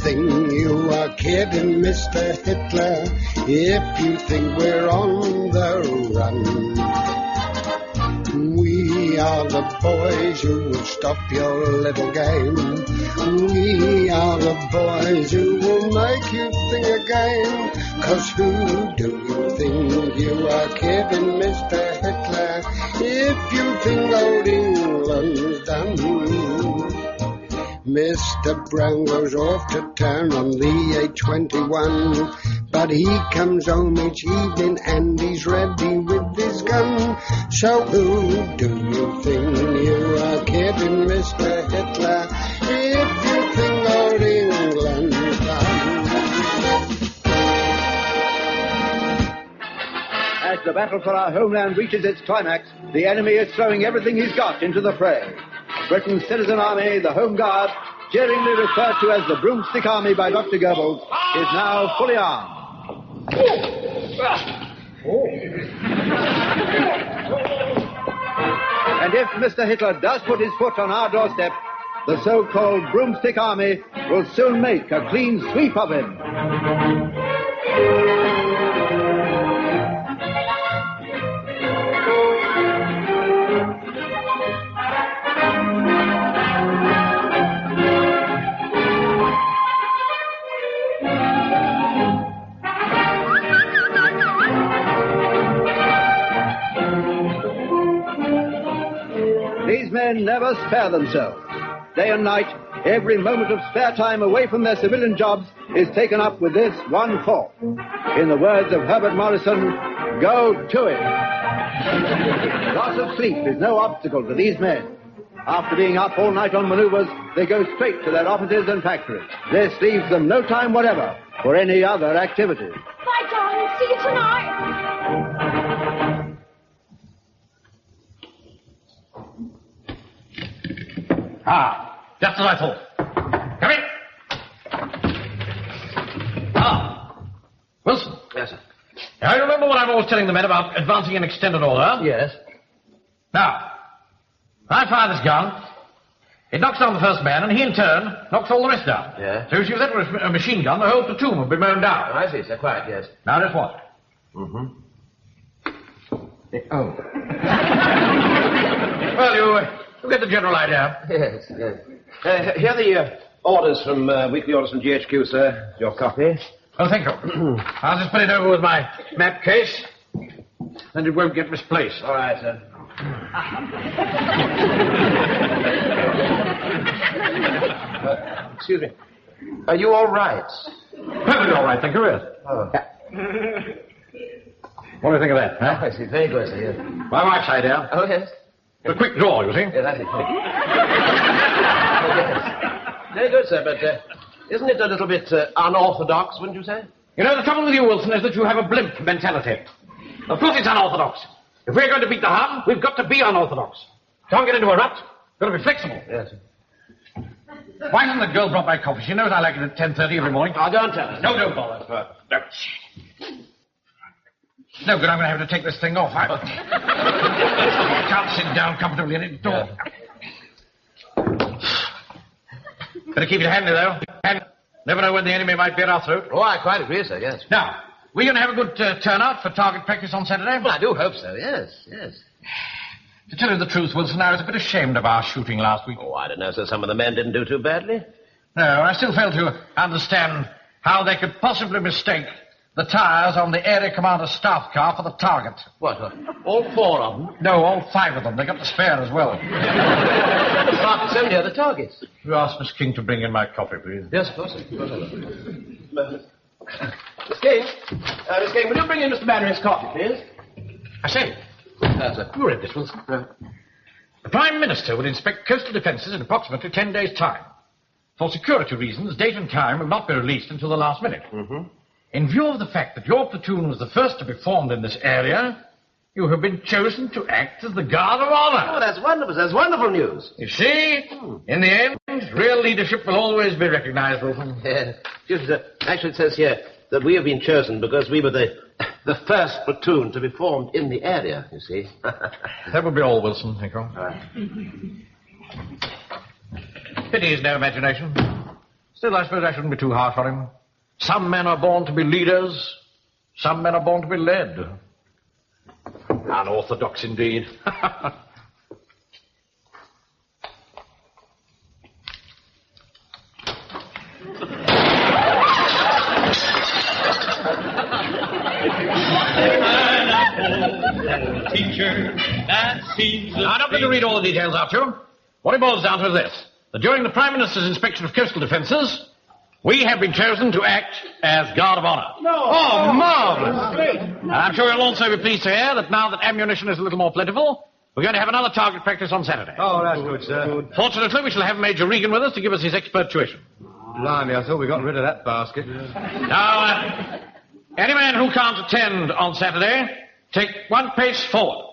think you are kidding, Mr. Hitler, if you think we're on the run. We are the boys who will stop your little game. We are the boys who will make you think again. 'Cause who do you think you are kidding, Mr. Hitler, if you think old England's done? Mr. Brown goes off to town on the A21, but he comes home each evening and he's ready with his gun. So who do you think you are kidding, Mr. Hitler, if you think old England's done? As the battle for our homeland reaches its climax, the enemy is throwing everything he's got into the fray. Britain's citizen army, the Home Guard, jeeringly referred to as the Broomstick Army by Dr. Goebbels, is now fully armed. And if Mr. Hitler does put his foot on our doorstep, the so-called Broomstick Army will soon make a clean sweep of him. These men never spare themselves. Day and night, every moment of spare time away from their civilian jobs is taken up with this one thought. In the words of Herbert Morrison, go to it. Loss of sleep is no obstacle to these men. After being up all night on maneuvers, they go straight to their offices and factories. This leaves them no time whatever for any other activity. Bye, darling. See you tonight. Ah, just as I thought. Come in. Ah, Wilson. Yes, sir. Now, you remember what I'm always telling the men about advancing in extended order? Yes. Now, I fire this gun. It knocks down the first man, and he, in turn, knocks all the rest down. Yeah. So if that were a machine gun, the whole platoon would be mown down. Oh, I see, sir. Quite, yes. Now, just watch. Mm-hmm. Oh. Well, you get the general idea. Yes, yes. Here are the orders from, weekly orders from GHQ, sir. Your copy. Oh, thank you. I'll just put it over with my map case, and it won't get misplaced. All right, sir. Excuse me. Are you all right? Perfectly all right, thank you, yes. Oh. What do you think of that, huh? I see. Very good, sir, yes. My wife's idea. Oh, yes. A quick draw, you see. Yeah, that's it. Oh, yes. Very good, sir, but isn't it a little bit unorthodox, wouldn't you say? You know, the trouble with you, Wilson, is that you have a blimp mentality. Of course it's unorthodox. If we're going to beat the Hun, we've got to be unorthodox. Can't get into a rut. Got to be flexible. Yes. Why hasn't the girl brought my coffee? She knows I like it at 10:30 every morning. I'll go and tell her. No, don't bother. No. No good, I'm going to have to take this thing off. I can't sit down comfortably in it. Door. Better keep it handy, though. Never know when the enemy might be at our throat. Oh, I quite agree, sir, yes. Now, we're going to have a good turnout for target practice on Saturday? Well, I do hope so, yes, yes. To tell you the truth, Wilson, I was a bit ashamed of our shooting last week. Oh, I don't know, sir. Some of the men didn't do too badly. No, I still fail to understand how they could possibly mistake the tires on the area commander's staff car for the target. What, all four of them? No, all five of them. They got the spare as well. Mark, so many other targets. You ask Miss King to bring in my coffee, please. Yes, of course, sir. Of course I will. Miss King, will you bring in Mr. Banner's coffee, please? I say, Sir. you read this, Wilson. The Prime Minister will inspect coastal defences in approximately 10 days' time. For security reasons, date and time will not be released until the last minute. Mm-hmm. In view of the fact that your platoon was the first to be formed in this area, you have been chosen to act as the guard of honor. Oh, that's wonderful. That's wonderful news. You see, in the end, real leadership will always be recognized, Wilson. Actually, it says here that we have been chosen because we were the first platoon to be formed in the area, you see. That will be all, Wilson, thank you. Right. Pity he's no imagination. Still, I suppose I shouldn't be too harsh on him. Some men are born to be leaders. Some men are born to be led. Unorthodox indeed. Teacher, that seems I'm not going to read all the details out to you. What it boils down to is this. That during the Prime Minister's inspection of coastal defences, we have been chosen to act as guard of honour. No. Oh, marvellous. And I'm sure you'll also be pleased to hear that now that ammunition is a little more plentiful, we're going to have another target practice on Saturday. Oh, that's good, sir. Fortunately, we shall have Major Regan with us to give us his expert tuition. Blimey, I thought we got rid of that basket. Now, any man who can't attend on Saturday, take one pace forward.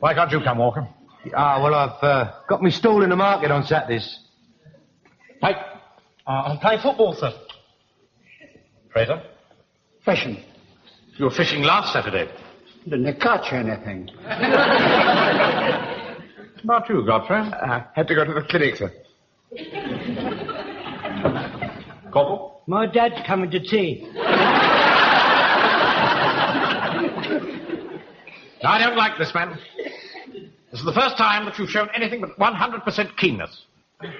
Why can't you come, Walker? Well, I've got me stall in the market on Saturdays. Mike? I'm playing football, sir. Fraser? Fishing. You were fishing last Saturday. Didn't catch anything. About you, Godfrey? I had to go to the clinic, sir. Corporal? My dad's coming to tea. I don't like this, man. This is the first time that you've shown anything but 100% keenness. If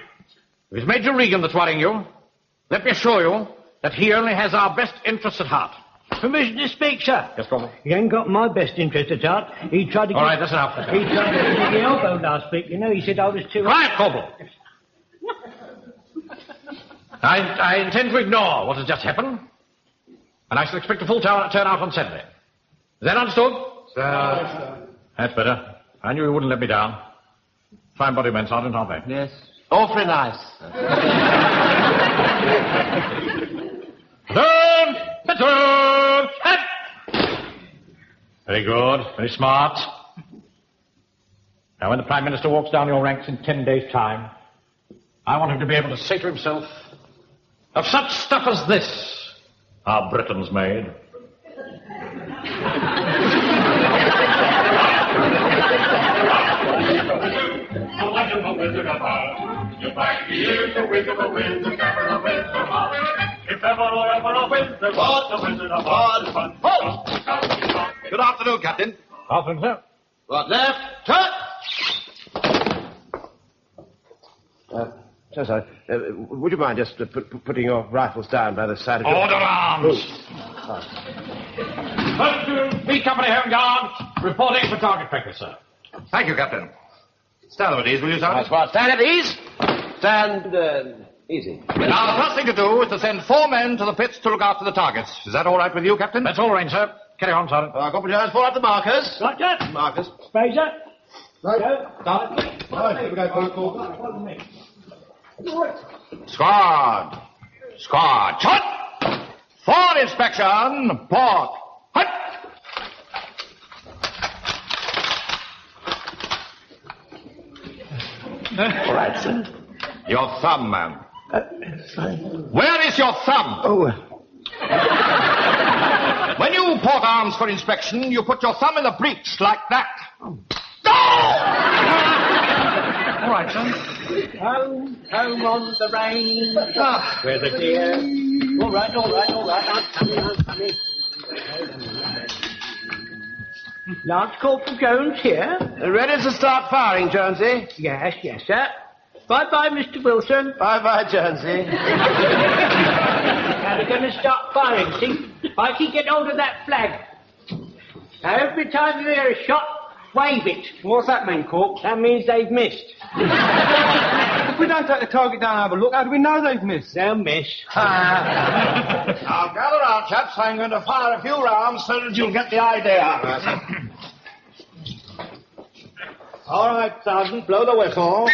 it's Major Regan that's worrying you, let me assure you that he only has our best interests at heart. Permission to speak, sir? Yes, Corporal. He ain't got my best interest at heart. He tried to All right, that's enough. He tried to get me the elbow last week. You know, he said I was too... Quiet, Corporal. I intend to ignore what has just happened, and I shall expect a full turnout on Saturday. Is that understood? Sir. That's better. I knew you wouldn't let me down. Fine body men, Sergeant, aren't they? Yes. Awfully nice. Very good. Very smart. Now, when the Prime Minister walks down your ranks in 10 days' time, I want him to be able to say to himself, of such stuff as this are Britons made. You might be the Wizard of Wiz, the Captain of Wiz, the Hall. If ever a Wiz, there was a Wizard of Oz. Halt! Good afternoon, Captain. Afternoon, sir. Right, left, turn! Sorry. Would you mind just putting your rifles down by the side of your... Order arms! Platoon, B Company Home Guard, reporting for target practice, sir. Thank you, Captain. Stand at ease, will you, Sergeant? That's right. Stand at ease. Stand easy. Now, the first thing to do is to send 4 men to the pits to look after the targets. Is that all right with you, Captain? That's all right, sir. Carry on, Sergeant. Corporal Jones, pull out the markers. Right, sir. Markers. Fraser. Right. Go. Here we go, Squad. Squad. Shot! For inspection. Port. Hut! All right, sir. Your thumb, man. Fine. Where is your thumb? Oh, When you port arms for inspection, you put your thumb in the breech like that. Go! All right, son. Home on the range. Where the deer. All right. I'm coming. Lance Corporal Jones here. ready to start firing, Jonesy? Yes, sir. Bye-bye, Mr. Wilson. Bye-bye, Jonesy. Now they're going to start firing, see? I can get hold of that flag. Now, every time you hear a shot, wave it. What's that mean, Corp? That means they've missed. If we don't take the target down and have a look, how do we know they've missed? They'll miss. Now, gather round, chaps. I'm going to fire a few rounds so that you'll get the idea. All right, Sergeant, blow the whistle.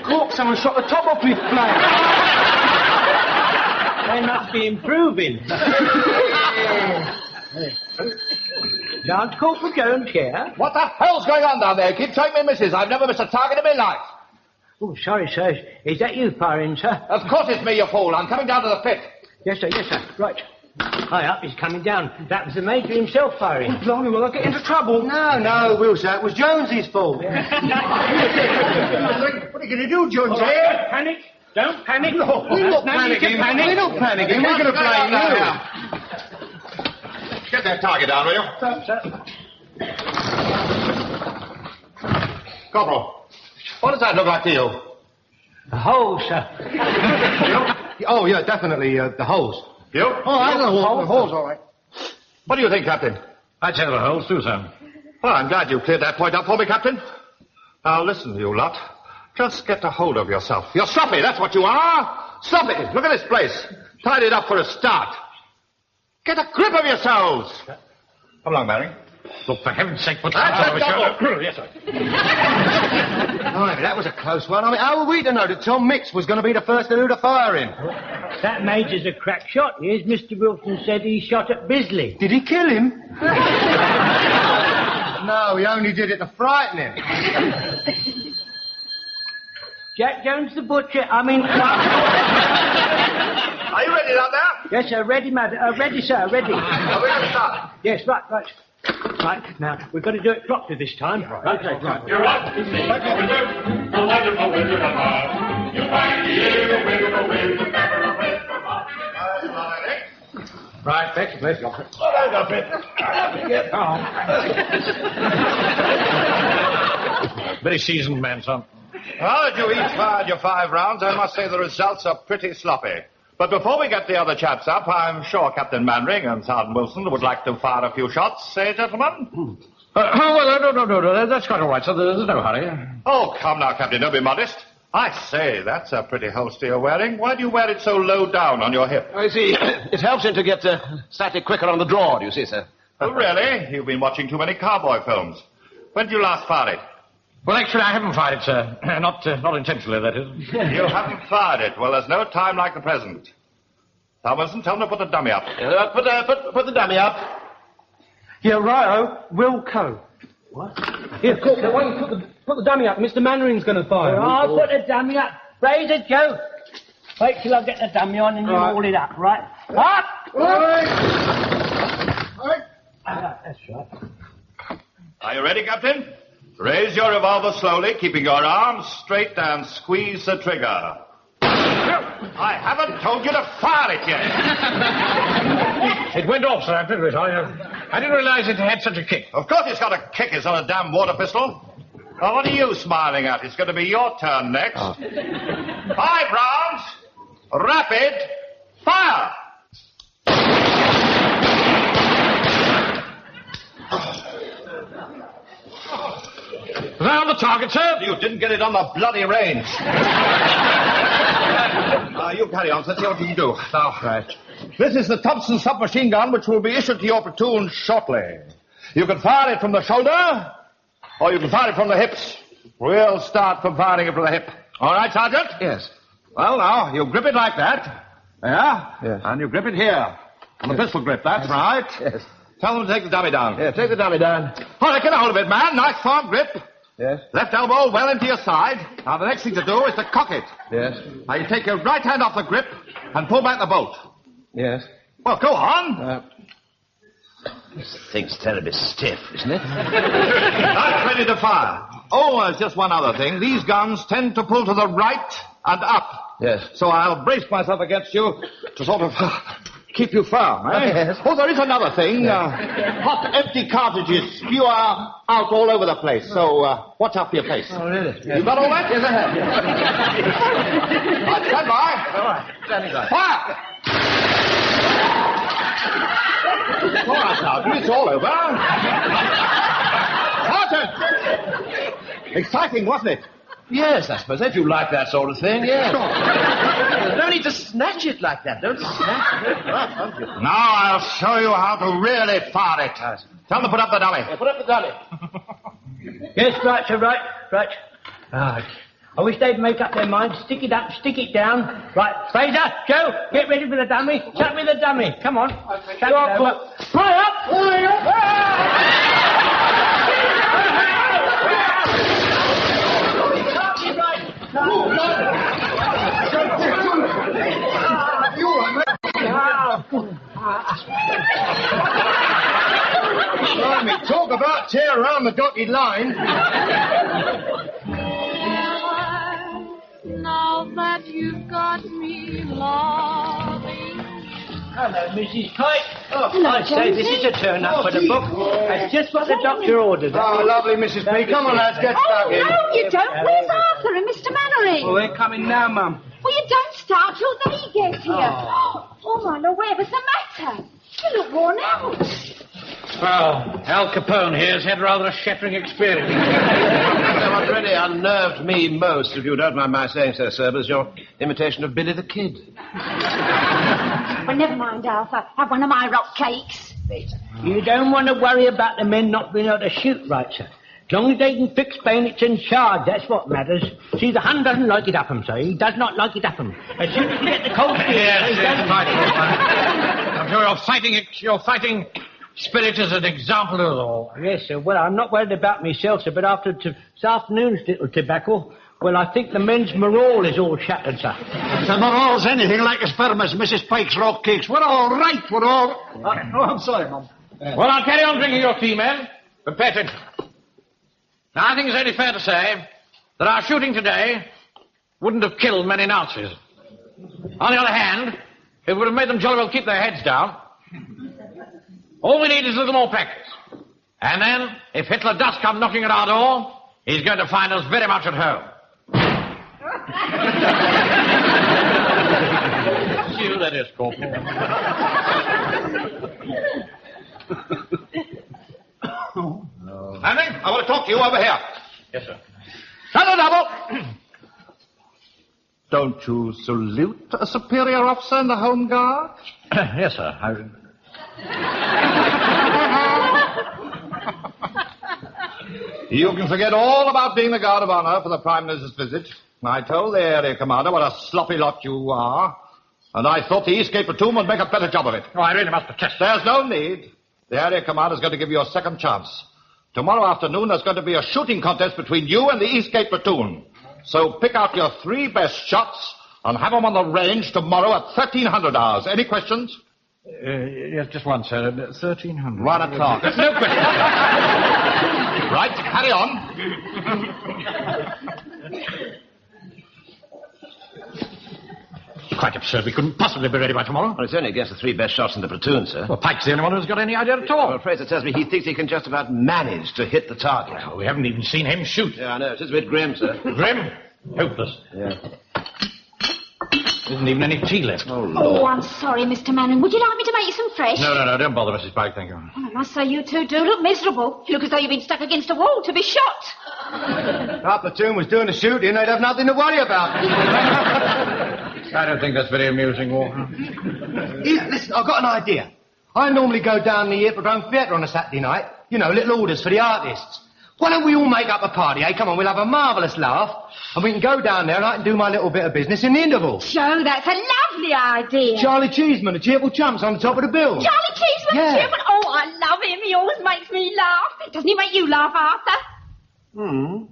Corp, someone shot the top off his flag. They must be improving. Lance Corporal Jones here. What the hell's going on down there? Keep showing me misses. I've never missed a target in my life. Oh, sorry, sir. Is that you firing, sir? Of course it's me, you fool. I'm coming down to the pit. Yes, sir. Right. High up, he's coming down. That was the Major himself firing. Oh, blimey, will I get into trouble? No, Wilson, it was Jonesy's fault. What are you going to do, Jonesy? Don't panic. Don't panic. No, we're not panicking. We're not panicking. We're going to blame you. Get that target down, will you? Sir. Corporal, what does that look like to you? The hole, sir. Oh, yeah, definitely, the hose. You? Oh, I know the hole's all right. What do you think, Captain? I'd say the holes too, sir. Well, I'm glad you cleared that point up for me, Captain. Now, listen, you lot. Just get a hold of yourself. You're sloppy, that's what you are. Sloppy. Look at this place. Tied it up for a start. Get a grip of yourselves. Come along, Mary. Look, for heaven's sake, put That's some a double. Yes, sir. Blimey, that was a close one. I mean, how were we to know that Tom Mix was going to be the first to do the firing? That Major's a crack shot. He is. Mr. Wilson said he shot at Bisley. Did he kill him? No, he only did it to frighten him. Jack Jones the butcher. Are you ready down there? Yes, sir. Ready, madam. Ready, sir. Ready. Are we going to start? Yes, right. Right, now, we've got to do it properly this time. Right. You're right. The wonderful Wizard of Oz. You'll find he is a wizard of Wiz, never a Wiz of Oz. Right, thank you, please. Very seasoned man, son. Well, if you each fired your 5 rounds, I must say the results are pretty sloppy. But before we get the other chaps up, I'm sure Captain Mannering and Sergeant Wilson would like to fire a few shots, gentlemen? No, that's quite all right, sir. There's no hurry. Oh, come now, Captain, don't be modest. I say, that's a pretty holster you're wearing. Why do you wear it so low down on your hip? I see. It helps him to get static quicker on the draw, do you see, sir? Oh, really? You've been watching too many cowboy films. When did you last fire it? Well, actually, I haven't fired it, sir. Not intentionally, that is. You haven't fired it. Well, there's no time like the present. Thomason, tell them to put the dummy up. Put the dummy up. Yeah, righto. Wilco. What? Here, Corporal, why don't you put the dummy up? Mr. Mannering's going to fire. I'll put the dummy up. Razor Joe. Wait till I get the dummy on and you Right. hold it up, right? Up! Right. That's right. Are you ready, Captain? Raise your revolver slowly, keeping your arms straight, and squeeze the trigger. I haven't told you to fire it yet. It went off, sir, didn't it? I didn't realize it had such a kick. Of course it's got a kick. It's not a damn water pistol. Now, what are you smiling at? It's going to be your turn next. 5 rounds. Rapid. Fire! Round the target, sir. You didn't get it on the bloody range. You carry on. Let's see what you can do. Now, right. This is the Thompson submachine gun, which will be issued to your platoon shortly. You can fire it from the shoulder, or you can fire it from the hips. We'll start from firing it from the hip. All right, Sergeant? Yes. Well, now, you grip it like that. Yeah? Yes. And you grip it here. On the pistol grip, that's right. Yes. Tell them to take the dummy down. Yeah, take the dummy down. All right, get a hold of it, man. Nice firm grip. Yes. Left elbow well into your side. Now, the next thing to do is to cock it. Yes. Now, you take your right hand off the grip and pull back the bolt. Yes. Well, go on. This thing's terribly stiff, isn't it? That's ready to fire. Oh, there's just one other thing. These guns tend to pull to the right and up. Yes. So I'll brace myself against you to sort of keep you firm, eh? Yes. Oh, there is another thing. Hot, empty cartridges spew out all over the place. So watch out for your face. Oh, really? You got all that? Yes, I have. Right, stand by. All right. Standing by. Fire! All right, Sergeant, it's all over. Sergeant! Exciting, wasn't it? Yes, I suppose. If you like that sort of thing, yes. No need to snatch it like that. Don't snatch it. Now I'll show you how to really fire it. Tell them to put up the dummy. Put up the dummy. Yes, right, sir, right. I wish they'd make up their minds. Stick it up, stick it down. Right, Fraser, Joe, get ready for the dummy. Chuck me the dummy. Come on. Chuck it over. Fly up! Fly up! Blimey, talk about tear around the dotted line. Now that you've got me loving. Hello, Mrs. Kite. I say, this is a turn-up for the book. That's just what the doctor ordered. Oh, lovely, Mrs. P. Come on, lads, get stuck in. No, you don't. Where's Arthur and Mr. Mannering? Well, they're coming now, Mum. Well, you don't start till they get here. Oh, my Lord, whatever's the matter? You look worn out. Well, Al Capone here has had rather a shattering experience. What really unnerved me most, if you don't mind my saying so, sir, was your imitation of Billy the Kid. Well, never mind, Arthur. Have one of my rock cakes. You don't want to worry about the men not being able to shoot right, sir. As long as they can fix bayonets and charge, that's what matters. See, the Hun doesn't like it up-em, sir. He does not like it up-em. As soon as you get the cold steel... Yes, right. I'm sure you're fighting spirit as an example of it all. Yes, sir. Well, I'm not worried about myself, sir, but after this afternoon's little tobacco, well, I think the men's morale is all shattered, sir. If the morale's anything like as firm as Mrs. Pike's rock cakes, we're all right, we're all... I'm sorry, Mum. Well, I'll carry on drinking your tea, men. But pay attention. Now, I think it's only fair to say that our shooting today wouldn't have killed many Nazis. On the other hand, it would have made them jolly well keep their heads down. All we need is a little more practice. And then, if Hitler does come knocking at our door, he's going to find us very much at home. See who that is, Corporal. Manning, I want to talk to you over here. Yes, sir. Double. Don't you salute a superior officer in the Home Guard? Yes, sir. You can forget all about being the Guard of Honor for the Prime Minister's visit. I told the area commander what a sloppy lot you are, and I thought the Eastgate platoon would make a better job of it. Oh, I really must protest. There's no need. The area commander is going to give you a second chance. Tomorrow afternoon, there's going to be a shooting contest between you and the Eastgate platoon. So pick out your 3 best shots and have them on the range tomorrow at 1300 hours. Any questions? Yes, just one, sir. 1300. 1 o'clock. No question. Right, carry on. Quite absurd. We couldn't possibly be ready by tomorrow. Well, it's only against the 3 best shots in the platoon, sir. Well, Pike's the only one who's got any idea at all. Well, Fraser tells me he thinks he can just about manage to hit the target. Well, we haven't even seen him shoot. Yeah, I know. It's just a bit grim, sir. Grim? Hopeless. Yeah. There isn't even any tea left. Oh, Lord. Oh, I'm sorry, Mr. Mannering. Would you like me to make you some fresh? No, don't bother, Mrs. Pike, thank you. Well, I must say you two do look miserable. You look as though you've been stuck against a wall to be shot. If our platoon was doing the shooting, they'd have nothing to worry about. I don't think that's very amusing, Walker. Listen, I've got an idea. I normally go down the Hippodrome Theatre on a Saturday night. You know, little orders for the artists. Why don't we all make up a party, eh? Come on, we'll have a marvellous laugh, and we can go down there and I can do my little bit of business in the interval. Joe, that's a lovely idea. Charlie Cheeseman, the cheerful chumps on the top of the bill. Charlie Cheeseman, Yeah. cheerful. Oh, I love him. He always makes me laugh. Doesn't he make you laugh, Arthur? I'm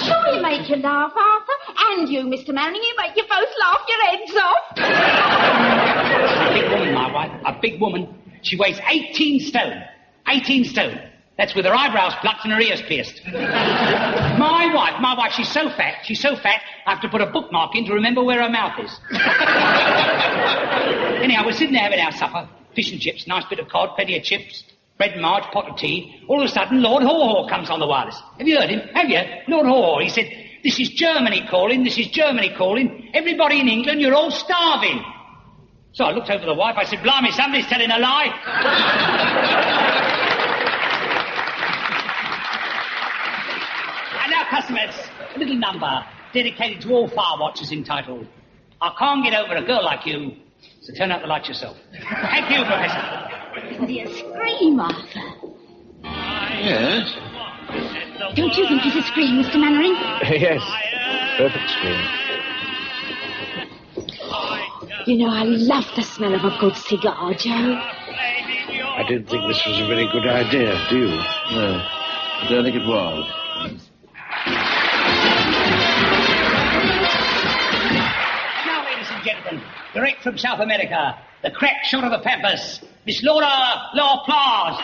sure he makes you laugh, Arthur. And you, Mr. Mannering, he make you both laugh your heads off. A big woman, my wife. A big woman. She weighs 18 stone. 18 stone. That's with her eyebrows plucked and her ears pierced. My wife, she's so fat, I have to put a bookmark in to remember where her mouth is. Anyhow, we're sitting there having our supper. Fish and chips, nice bit of cod, plenty of chips, bread and marge, pot of tea. All of a sudden, Lord Haw-Haw comes on the wireless. Have you heard him? Have you? Lord Haw-Haw. He said, "This is Germany calling, this is Germany calling. Everybody in England, you're all starving." So I looked over the wife, I said, "Blimey, somebody's telling a lie." And now, customers, a little number dedicated to all fire watchers entitled, "I can't get over a girl like you, so turn out the light yourself." Thank you, Professor. Isn't he a scream, Arthur? Yes. Don't you think he's a scream, Mr. Mannering? Yes. Perfect scream. You know, I love the smell of a good cigar, Joe. I didn't think this was a very good idea, do you? No, I don't think it was. Now, ladies and gentlemen, direct from South America, the crack shot of the Pampas, Miss Laura Applause.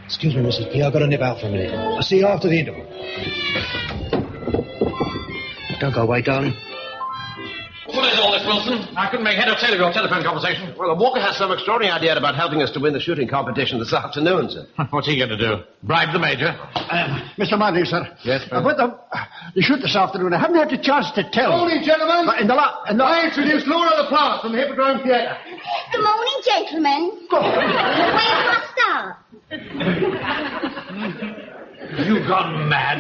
Excuse me, Mrs. P. I've got to nip out for a minute. I'll see you after the interval. Don't go away, darling. What is all this, Wilson? I couldn't make head or tail of your telephone conversation. Well, Walker has some extraordinary idea about helping us to win the shooting competition this afternoon, sir. What's he going to do? Bribe the Major? Mr. Mannering, sir. Yes, sir. About the shoot this afternoon, I haven't had the chance to tell. Morning, gentlemen. I introduce Laura Laplace from the Hippodrome Theatre. Good morning, gentlemen. Where's my start? You've gone mad.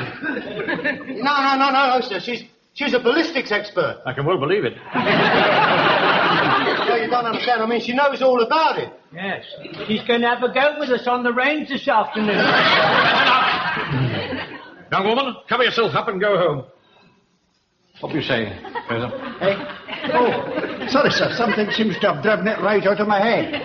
No, sir. She's a ballistics expert. I can well believe it. No, you don't understand. I mean, she knows all about it. Yes. She's going to have a go with us on the range this afternoon. Young woman, cover yourself up and go home. What do you say, Fraser? Hey? Oh, sorry, sir. Something seems to have driven it right out of my head. Hey,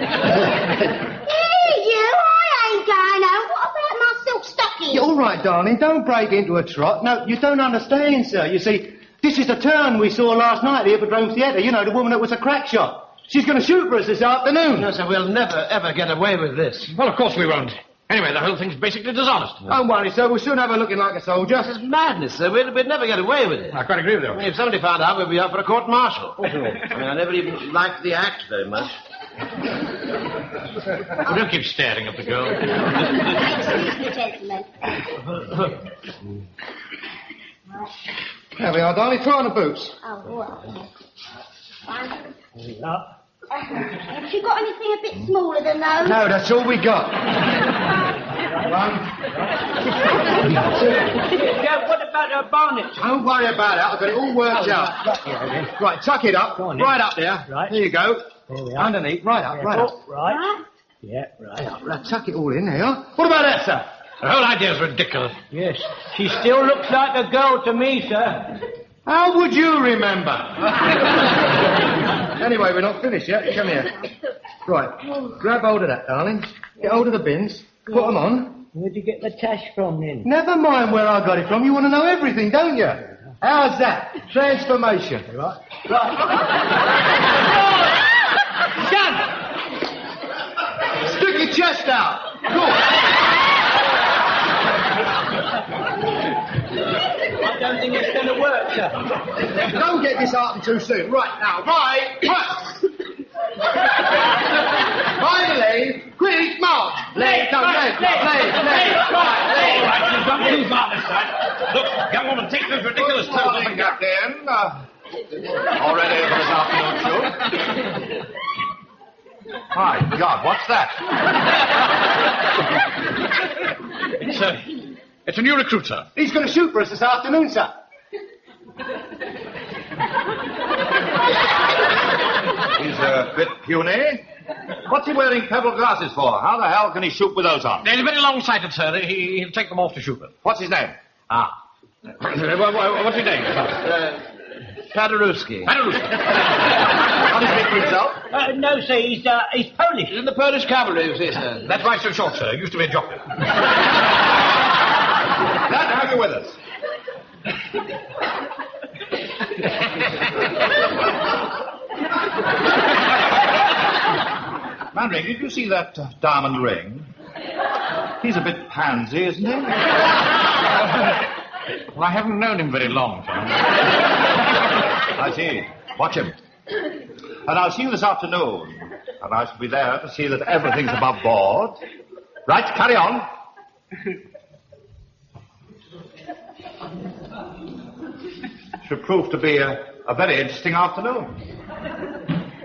you, I ain't going home. What about my silk stocking? All right, darling. Don't break into a trot. No, you don't understand, sir. You see, this is the turn we saw last night at the Hippodrome Theatre. You know, the woman that was a crack shot. She's going to shoot for us this afternoon. No, sir, we'll never, ever get away with this. Well, of course we won't. Anyway, the whole thing's basically dishonest. Don't worry, sir. We'll soon have her looking like a soldier. This is madness, sir. We'd never get away with it. I quite agree with you. If somebody found out, we'd be up for a court-martial. I mean, I never even liked the act very much. Well, don't keep staring at the girl. Excuse me, gentlemen. There we are, darling. Try on the boots. Oh, well. Have you got anything a bit smaller than those? No, that's all we got. Yeah, what about her bonnet? Don't worry about it. I've got it all worked out. Right, tuck it up. Right up there. Right. There you go. There we are. Underneath. Right up, right up. Right. Yeah, right up. Right, tuck it all in there. What about that, sir? The whole idea's ridiculous. Yes. She still looks like a girl to me, sir. How would you remember? Anyway, we're not finished yet. Come here. Right, grab hold of that, darling. Get hold of the bins. Put them on. Where'd you get the tash from, then? Never mind where I got it from. You want to know everything, don't you? How's that? Transformation. Right. Done! Stick your chest out. Good. I don't think it's going to work, sir. Don't get disheartened too soon. Right, now, right. By the lane, quick, march. Leg, no, leg. Right, you've gone too far this time. Look, young woman, take those ridiculous clothes off and go. Captain. All ready for this afternoon shoot? My God, what's that? It's a new recruit, sir. He's going to shoot for us this afternoon, sir. He's a bit puny. What's he wearing pebble glasses for? How the hell can he shoot with those on? He's very long-sighted, sir. He'll take them off to shoot with. What's his name? What's his name? Paderewski. How does he speak for himself? No, sir, he's Polish. He's in the Polish cavalry, you see, sir. That's why he's so short, sir. He used to be a jockey. Glad to have you with us. Manring, did you see that diamond ring? He's a bit pansy, isn't he? Well, I haven't known him very long, sir. I see. Watch him. And I'll see you this afternoon. And I shall be there to see that everything's above board. Right, carry on. Should prove to be a very interesting afternoon.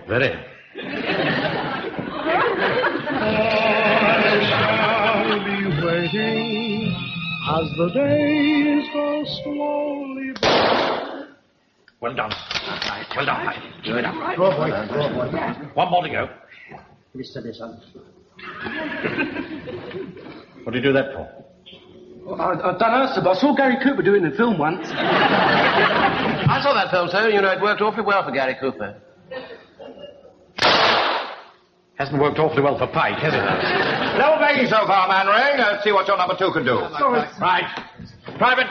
Very. I'll be waiting as the days go slowly by. Well done. Well done, mate. Do it up. Go, boy. Go, boy. One more to go. Mr. Desan. What do you do that for? I don't know, sir, but I saw Gary Cooper doing the film once. I saw that film, sir. You know, it worked awfully well for Gary Cooper. Hasn't worked awfully well for Pike, has it? No begging so far, Mannering. Let's see what your number 2 can do. Right. Private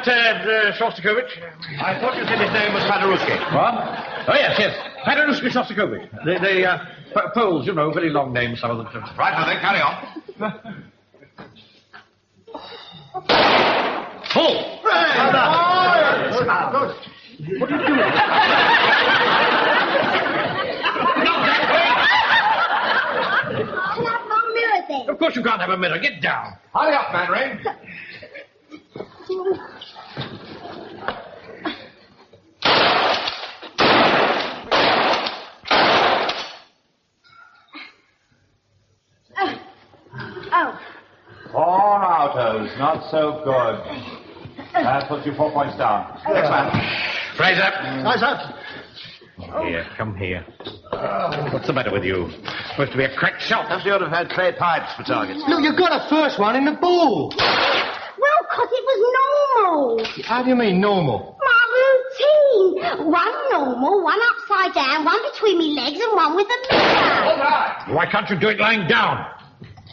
Shostakovich. I thought you said his name was Paderewski. What? Oh, yes. Paderewski Shostakovich. The Poles, you know, very long names, some of them. Right, now then, carry on. Full! What are you doing? Can I have my mirror then? Of course you can't have a mirror. Get down. Hurry up, Mannering. Oh. 4 autos, not so good. That puts you 4 points down. Next man. Fraser. Fraser. Here, come here. What's the matter with you? Supposed to be a crack shot. Perhaps you ought to have had clay pipes for targets. Look, you got a first one in the ball. Well, 'cause it was normal. How do you mean normal? My routine. One normal, one upside down, one between me legs, and one with a mirror. Why can't you do it lying down?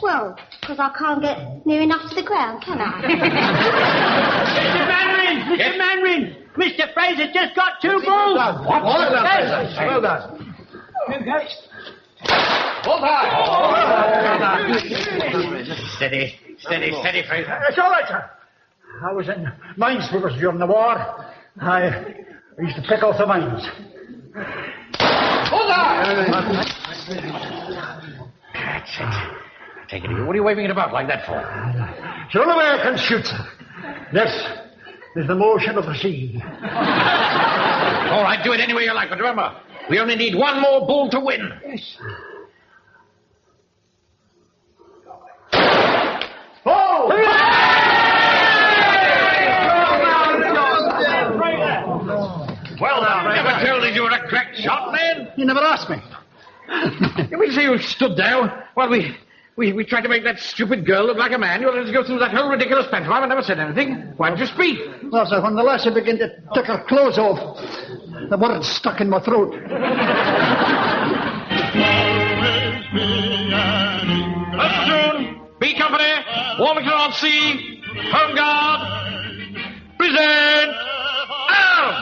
Well, 'cause I can't get near enough to the ground, can I? Mr. Manring! Mr. Manring! Mr. Fraser just got 2 balls! What? Well done, Yes. Fraser. Well done. Steady, Fraser. It's all right, sir. I was in minesweepers during the war. I used to pick off the mines. That's it. Take it easy. What are you waving it about like that for? It's the only way I can shoot, sir. This is the motion of the sea. All right, do it any way you like, but remember, we only need 1 more ball to win. Yes. Oh! Well, now, I never told you you were a crack shot, man. You never asked me. We say you stood there while we tried to make that stupid girl look like a man. You let us go through that whole ridiculous pantomime. I never said anything. Why didn't you speak? Well, sir, when the lassie began to take her clothes off, the words stuck in my throat. Platoon, B Company, Warmington on Sea, Home Guard, present, arms!